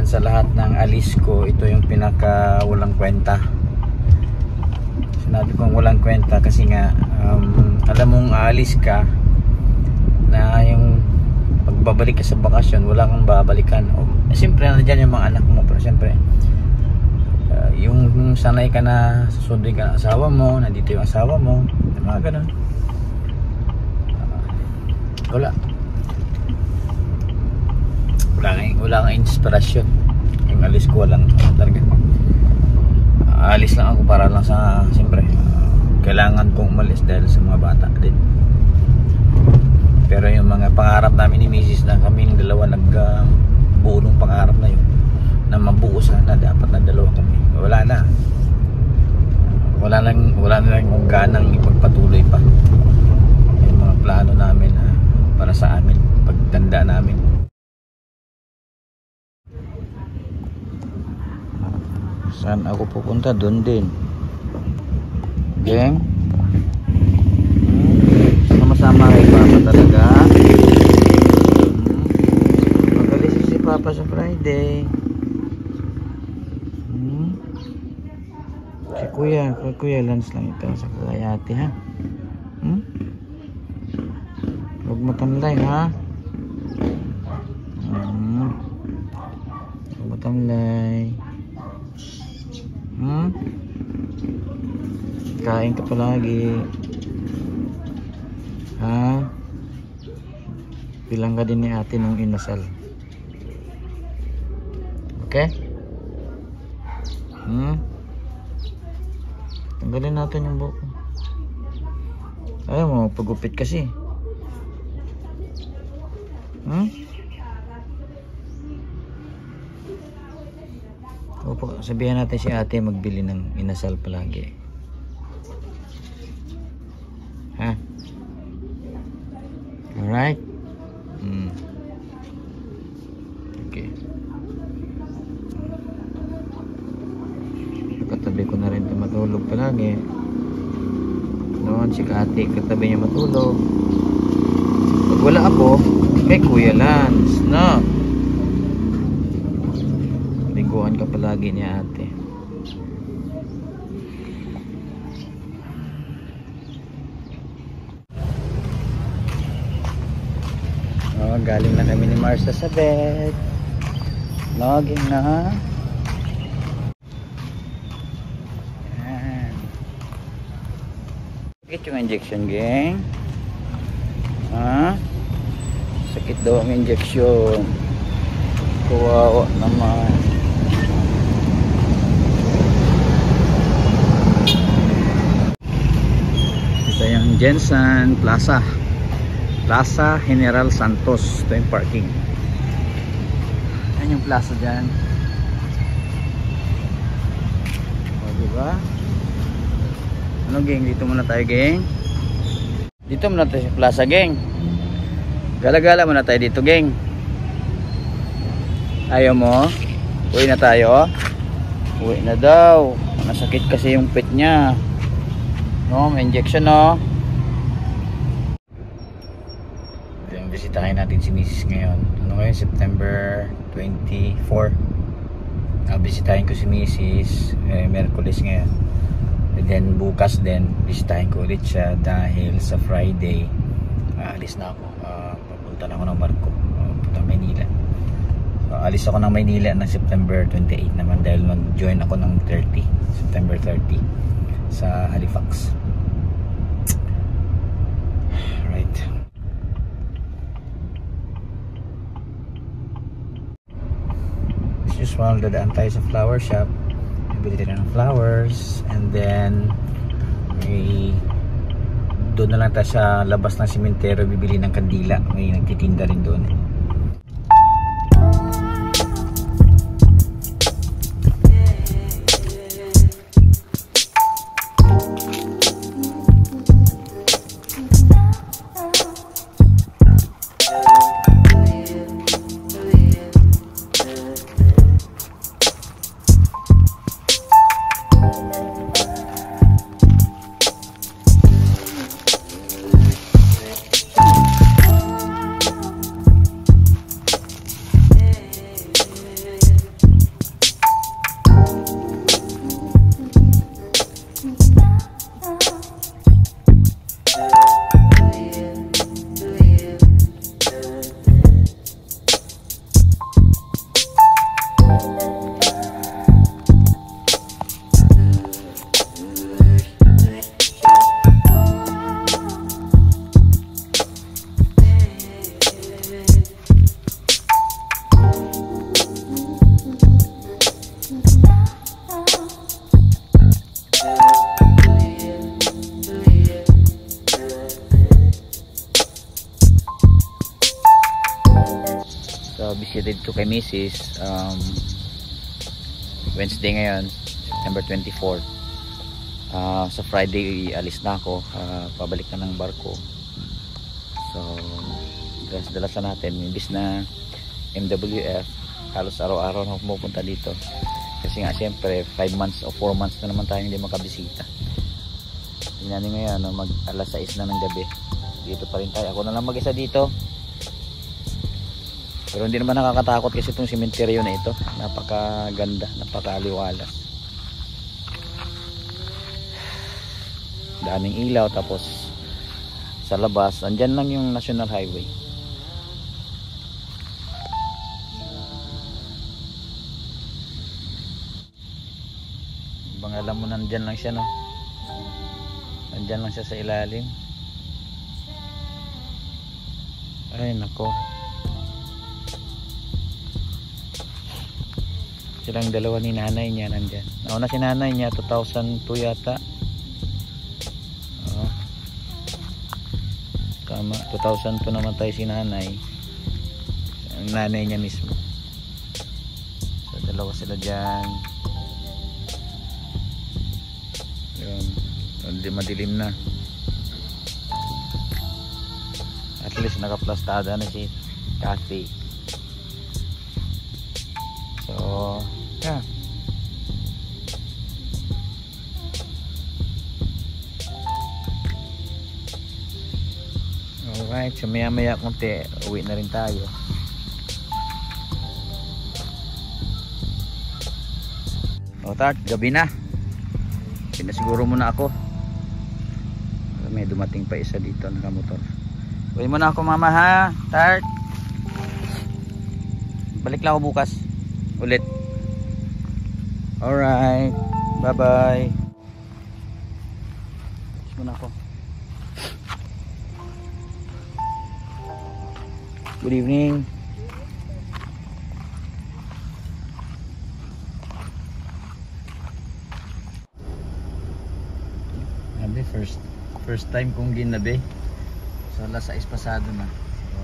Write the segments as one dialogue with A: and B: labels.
A: yan sa lahat ng alis ko, ito yung pinaka walang kwenta. Sinabi kong walang kwenta kasi nga alam mong aalis ka na yung pagbabalik ka sa bakasyon wala kang babalikan. Siyempre nandiyan yung mga anak mo, pero siyempre yung sanay ka na susundin ka ng asawa mo, nandito yung asawa mo, mga ganun. Wala kang inspirasyon. Yung alis ko walang talaga. Alis lang ako para lang sa siyempre kailangan kong umalis dahil sa mga bata din. Pero yung mga pangarap namin ni Mrs. na kaming dalawa nagbuo ng pangarap na yun, na mabuo sana dapat na dalawa kami, wala na lang kung ganang ipagpatuloy pa yung mga plano namin para sa amin pagtanda namin. Saan ako pupunta? Doon din. Geng? Sama-sama kay Papa talaga. Magalis si Papa sa Friday. Si Kuya Lance lang ito sa Ate ha. Huwag matamlay ha. Huwag matamlay. Kain ka palagi ha. Bilang ka din ni ate nung inasal. Okay? Tanggalin natin yung buhok. Ayaw mo pagupit kasi. Opo, sabihan natin si ate magbili ng inasal palagi. Ha? Alright? Okay. Katabi ko na rin ito matulog palagi. Noon si ate katabi niya matulog. Pag wala ako, kay Kuya Lance, no? Lingguan ka palagi ni ate. Galing na kami ni Marcia sa bed. Login na. Sakit yung injection, geng. Ha? Sakit daw ang injection. Kawawa naman. Ito yung Jensen Plaza General Santos. Ito yung parking. Yan yung plaza dyan. O, diba? Ano, geng? Dito muna tayo, geng. Dito muna tayo sa plaza, geng. Gala-gala muna tayo dito, geng. Ayaw mo? Uwi na tayo. Uwi na daw. Nasakit kasi yung pet niya. No, may injection, no? Bisitahin natin si Mrs. ngayon. Ano ngayon? September 24. Bisitahin ko si Mrs. Merkulis ngayon. And then bukas din bisitahin ko ulit siya dahil sa Friday alis na ako. Papunta na ako ng barko. Papunta Maynila. Alis ako ng Maynila ng September 28 naman dahil mag-join ako ng September 30 sa Halifax. Right. As usual, dadaan tayo sa flower shop. Bili tayo ng flowers and then doon na lang tayo sa labas ng sementeryo bibili ng kandila. May nagtitinda rin doon. Visited ko kay Mrs. Wednesday ngayon, September 24. Sa Friday alis na ako, pabalik na ng barko. So dalas-dalasan natin imbis na MWF, halos araw-araw na pumupunta dito kasi nga siyempre 5 months o 4 months na naman tayo hindi makabisita. Tingnan nyo ngayon, mag alas 6 na ng gabi, dito pa rin tayo. Ako na lang mag-isa dito. Pero hindi naman nakakatakot kasi itong sementeryo na ito, napakaganda, napakaaliwalas. Daming ilaw, tapos sa labas, andyan lang yung National Highway. Bang alam mo, nandyan lang siya, no? Nandyan lang siya sa ilalim. Ay nako, silang dalawa ni nanay niya nandyan. Nauna si nanay niya 2002 yata. Tama, 2002 namatay si nanay, ang nanay niya mismo. So dalawa sila dyan. Yun, hindi madilim na. At least nakaplastada na si Kathy. So yeah, alright, so maya maya konti uwi na rin tayo. O Tart, gabi na, pinasiguro muna ako. May dumating pa isa dito, nakamotor. Uwi muna ako mama ha, Tart. Balik lang ako bukas ulit. Alright, bye bye. Muna ako. Good evening. Nabi, first time kong ginabi. So alas 6 pasado na. So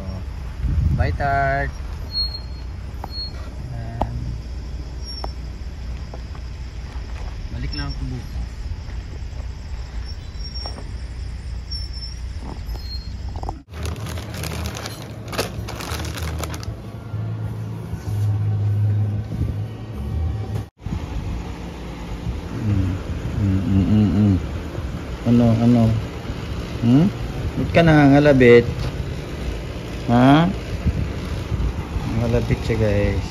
A: bye Tart. Balik lang ako bukas. Ano? Ba't ka nangangalabit? Ha? Nangangalabit siya guys.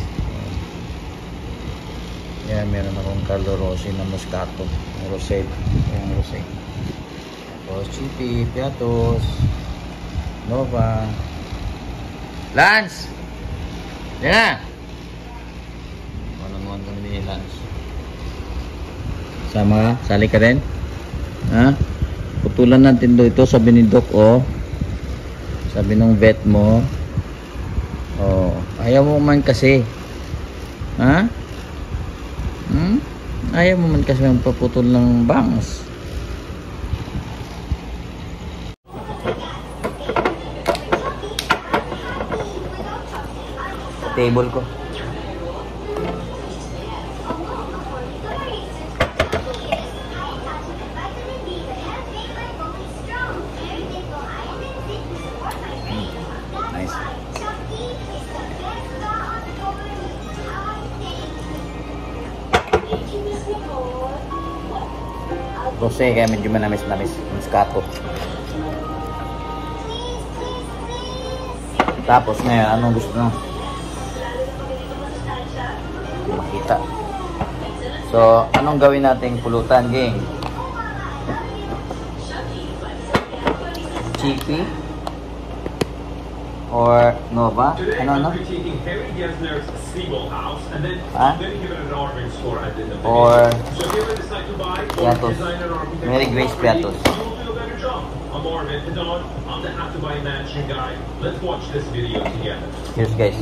A: Yan, meron akong Carlo Rossi na Moscato, Rosé. Ayan, Rosé. Tapos Chippy, Piatos, Nova, Lance! Yan na! One-on-one kami ni Lance. Sama ka? Sali ka rin? Ha? Putulan natin ito, sabi ni Doc, oh. Sabi nung vet mo. Oh, ayaw mo man kasi. Ha? Ayaw mo man kasi magpaputol ng bangs. Table ko. Nice. Rosé kaya medyo manamis-namis. Moscato. Tapos ngayon, anong gusto mo? Makita. So, anong gawin nating pulutan, gang? Chippy. Or Nova? Ano? Ha? Or Piatos. Mary Grace Piatos. Cheers guys.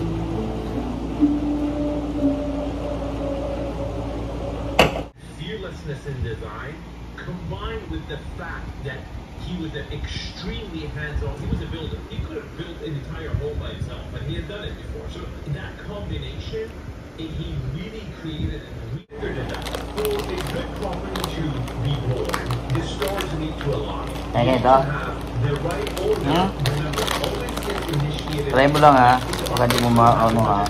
B: Fearlessness in design combined with the fact that he was an extremely hands-on. He was a builder. He could have built an entire home by himself, and he had done it before. So that combination, he really created and weird enough for a good property to be born. The stars need to align. You need to have the right owner. Remember, always get initiated.
A: Try mo lang ha. Baka di mo ano ha.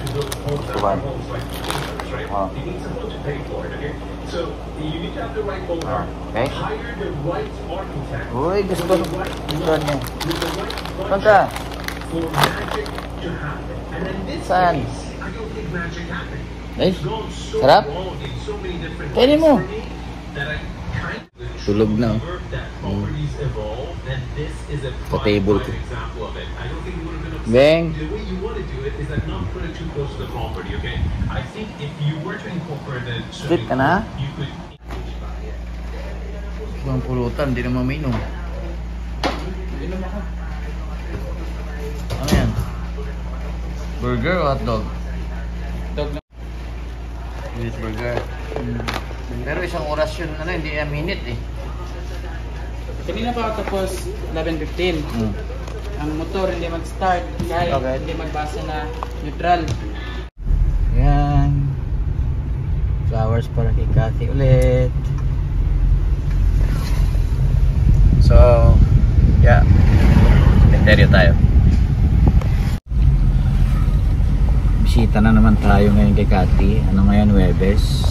A: Tuwan.
B: Oh. You need someone to pay for it, okay? So you need to have the right owner.
A: Okay.
B: Hire the right architect.
A: Uy, gusto niya.
B: With the right
A: Punta.
B: for magic to happen. And in this
A: Saan?
B: case, I don't think magic happened.
A: Ay,
B: It's gone so
A: sarap.
B: wrong in so many different
A: Kainin
B: ways
A: mo.
B: for me that I kind of
A: Tulog na.
B: that properties evolve, and this is a
A: Sa table ko.
B: example of it. I don't think it would have been upset.
A: Beng.
B: The way you want to do it is that not put it too close to the property, okay? I think if you were to incorporate a
A: Sleep ka na?
B: you could
A: Ang pulutan, hindi na maminom. Ano yan? Burger o hotdog?
C: Dog na.
A: This burger. Pero isang oras yun, ano, hindi na minute eh.
C: Kanina pa ako tapos 11:15. Ang motor hindi mag-start kahit
A: Okay.
C: hindi magbasa na neutral.
A: Yan. Flowers para kay Cathy ulit. So, yeah. Cemetery tayo. Bisita na naman tayo ngayon kay Cathy. Ano ngayon, Huwebes.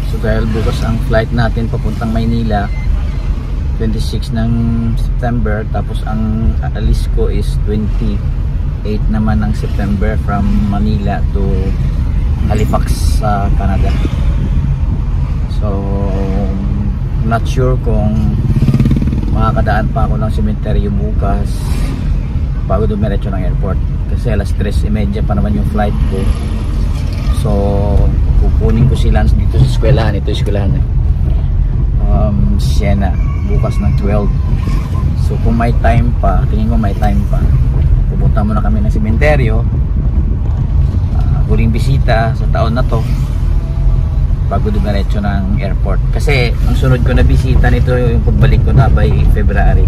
A: So dahil bukas ang flight natin papuntang Maynila, 26 ng September, tapos ang alis ko is 28 naman ng September from Manila to Halifax sa Canada. So not sure kung makakadaan pa ako ng sementeryo bukas bago dumiretso ng airport kasi alas 3:30 pa naman yung flight ko. So kukunin ko si Lance dito sa eskwelahan. Ito yung eskwelahan Siena bukas ng 12. So kung may time pa, tingin ko may time pa, pupunta muna kami ng sementeryo, huling bisita sa taon na to bago dumiretso ng airport. Kasi ang sunod ko na bisita nito yung pagbalik ko na by February.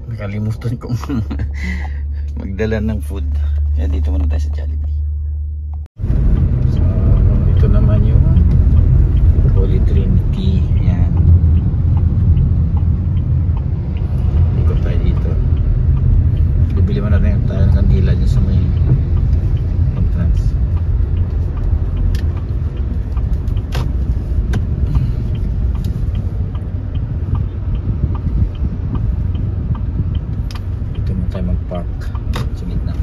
A: Nakalimutan kong magdala ng food. Kaya dito muna tayo sa Jollibee. So ito naman yung Holy Trinity. Ayan. Ikot tayo dito. Bibili mo na rin tayo ng kandila dyan sa may entrance. Park sa gitna.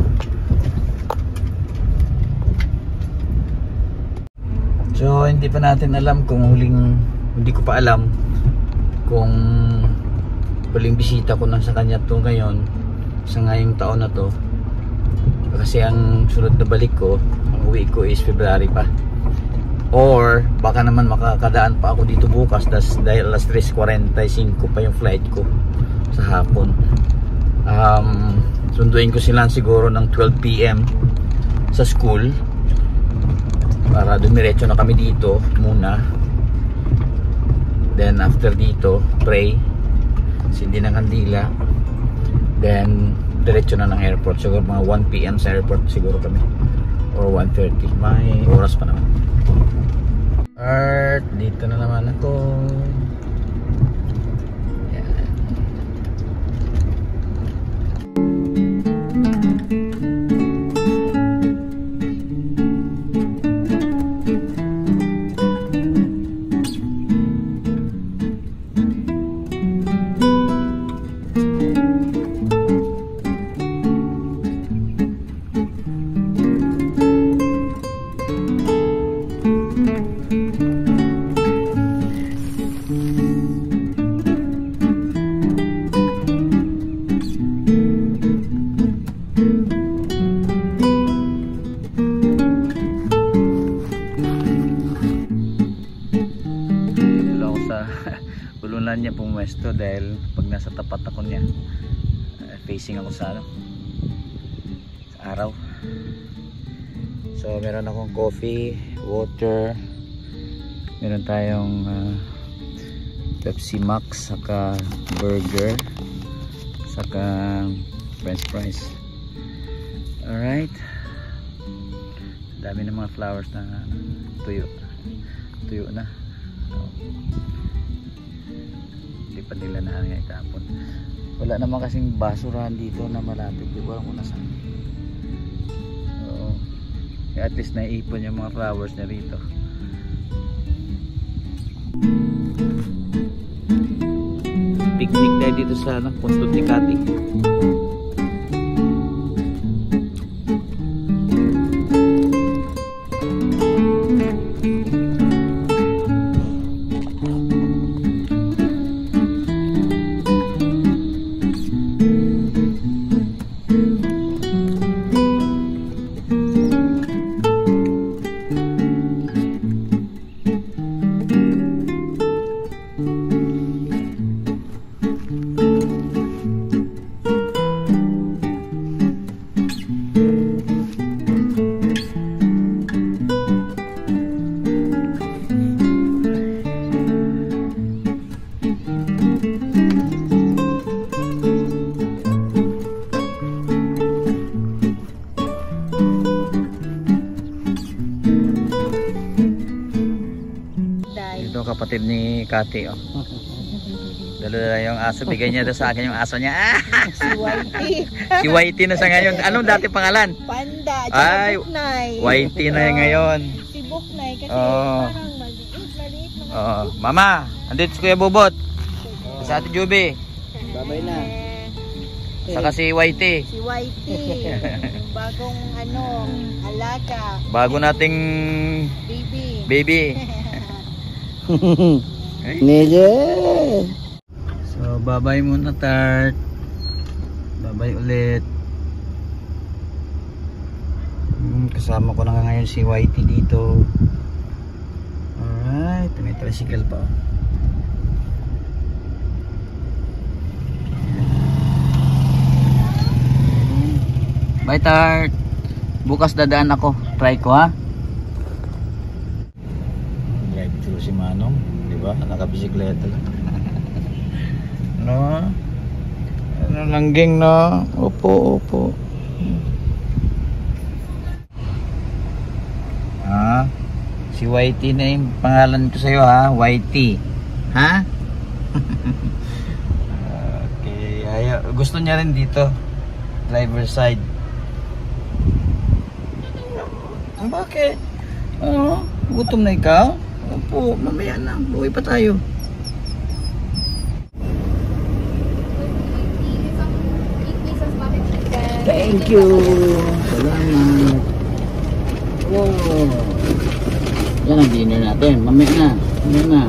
A: So hindi pa natin alam kung hindi ko pa alam kung huling bisita ko na sa kanya to ngayon sa ngayong taon na to, kasi ang sunod na balik ko, ang uwi ko is February pa, or baka naman makakadaan pa ako dito bukas dahil alas 3:45 pa yung flight ko sa hapon. Sunduin ko sila siguro ng 12 PM sa school para dumiretso na kami dito muna, then after dito pray, sindi ng kandila, then diretso na ng airport. Siguro mga 1 PM sa airport siguro kami, or 1:30. May oras pa naman. Art, dito na naman ako. iwanan niya pumwesto dahil pag nasa tapat ako niya, facing ako sa ano, sa araw. So meron akong coffee, water, meron tayong Pepsi Max, saka burger, saka french fries. Alright, dami ng mga flowers na tuyo na. Hindi pa nila na itapon. Wala naman kasing basurahan dito na malapit, di ko alam kung nasaan. So, at least naiipon yung mga flowers na rito. Picnic tayo dito sa punto ni Kati. Kapatid ni Kati, oh. Dala yung aso, bigay niya daw sa akin yung aso niya.
D: Si Whitey.
A: Si Whitey na sa ngayon. Anong dati pangalan?
D: Panda.
A: Ay,
D: Buknay.
A: Whitey na ngayon.
D: Si Buknay kasi
A: Oh.
D: parang maliit na.
A: Oh, Mama, andito si Kuya Bubot. Sa Ate Juby.
C: Babay na.
A: Saka si Whitey.
D: Si Whitey. Yung bagong alaga.
A: Bago nating baby.
C: Nije.
A: So, bye-bye muna, Tart. Bye-bye ulit. Kasama ko na nga ngayon si Whitey dito. Alright, may tricycle pa. Bye, Tart. Bukas dadaan ako. Try ko, ha? Drive through si Manong, di ba? Nakabisikleta lang. No? Ano langgeng, no? Opo, opo. Ha? Si Whitey na yung pangalan ko sa'yo, ha? Whitey. Ha? Okay. Gusto niya rin dito. Driver side. Bakit? Oh, gutom na ikaw? Opo, mamaya na. Buhay pa tayo. Thank you. Salamat. Wow. Yan ang dinner natin. Mamaya na. Mamaya na.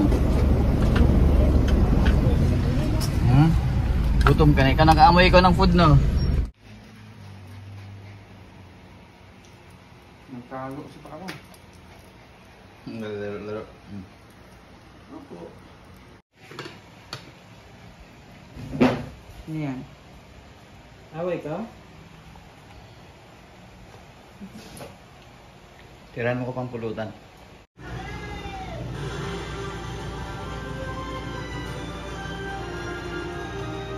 A: Gutom ka na. Ikaw nakaamoy ko ng food, no?
C: Nagkalo sa pako.
A: Laro.
C: Opo. Ano yan? Away ka?
A: Tirahan mo ko pang pulutan.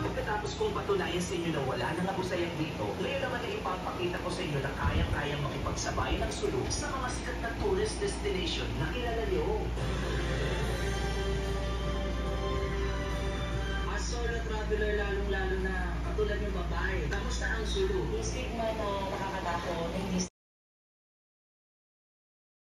E: Pagkatapos kong patunayan sa inyo na wala nang abusayan dito, ngayon naman ay ipapakita ko sa inyo na kayang-kayang makipagsabay ng sulong sa mga sikat na tourist destination na kilala nyo. As solo traveler, lalong-lalo na katulad ng babae, kamusta ang sulong?
D: Stigma na nakakatakot.